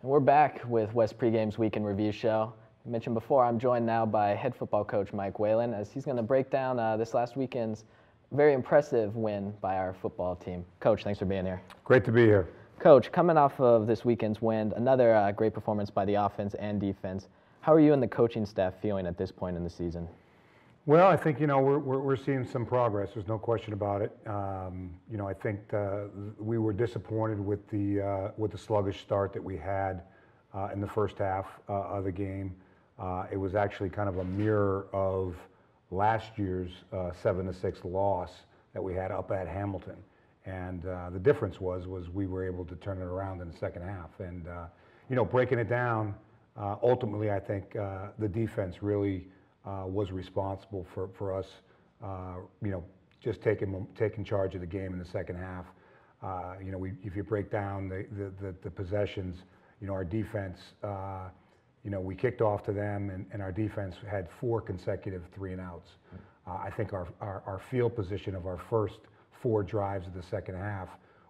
And we're back with WesPreGame's Week in Review show. I mentioned before, I'm joined now by head football coach Mike Whalen, as he's going to break down this last weekend's very impressive win by our football team. Coach, thanks for being here. Great to be here. Coach, coming off of this weekend's win, another great performance by the offense and defense. How are you and the coaching staff feeling at this point in the season? Well, I think, we're seeing some progress. There's no question about it. I think we were disappointed with the sluggish start that we had in the first half of the game. It was actually kind of a mirror of last year's 7-6 loss that we had up at Hamilton. And the difference was we were able to turn it around in the second half. And, breaking it down, ultimately, I think the defense really was responsible for us, just taking charge of the game in the second half. If you break down the possessions, our defense, we kicked off to them, and our defense had 4 consecutive 3-and-outs. I think our field position of our first 4 drives of the second half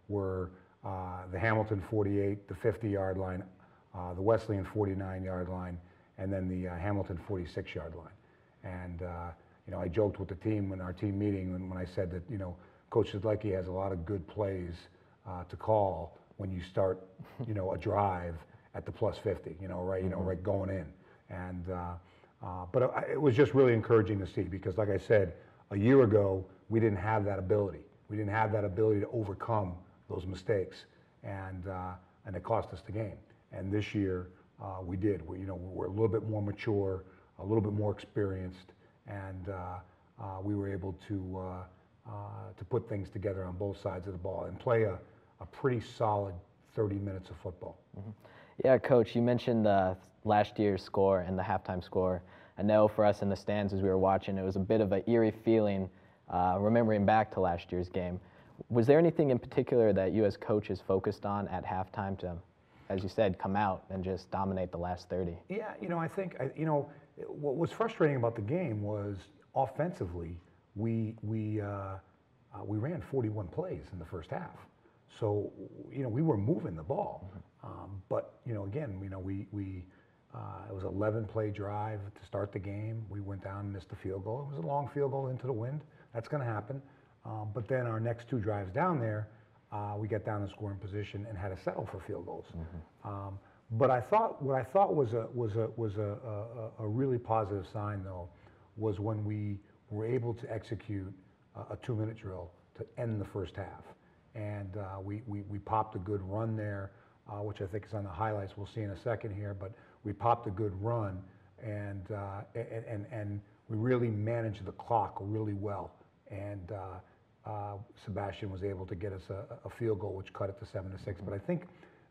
were the Hamilton 48, the 50-yard line, the Wesleyan 49-yard line, and then the Hamilton 46-yard line. And, I joked with the team in our team meeting when I said that, Coach Sidlecki has a lot of good plays to call when you start, a drive at the plus 50, right going in. And, but it was just really encouraging to see because, like I said, a year ago, we didn't have that ability. We didn't have that ability to overcome those mistakes, and it cost us the game. And this year, we did. We're a little bit more mature, a little bit more experienced, and we were able to put things together on both sides of the ball and play a pretty solid 30 minutes of football. Mm-hmm. Yeah, Coach, you mentioned last year's score and the halftime score. I know for us in the stands as we were watching, it was a bit of an eerie feeling remembering back to last year's game. Was there anything in particular that you as coaches focused on at halftime to, as you said, come out and just dominate the last 30? Yeah, I think, what was frustrating about the game was offensively, we ran 41 plays in the first half. So, we were moving the ball. But, again, it was an 11-play drive to start the game. We went down and missed the field goal. It was a long field goal into the wind. That's going to happen. But then our next 2 drives down there, we got down in scoring position and had to settle for field goals. But what I thought was a really positive sign, though, was when we were able to execute a 2-minute drill to end the first half. And we popped a good run there, which I think is on the highlights. We'll see in a second here. But we popped a good run, and we really managed the clock really well. And Sebastian was able to get us a field goal, which cut it to 7-6. But I think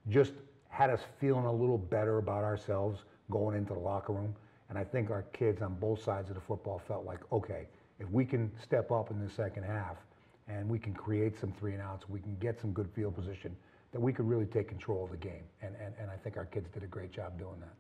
just had us feeling a little better about ourselves going into the locker room. And I think our kids on both sides of the football felt like, okay, if we can step up in the second half and we can create some 3-and-outs, we can get some good field position, that we could really take control of the game. And I think our kids did a great job doing that.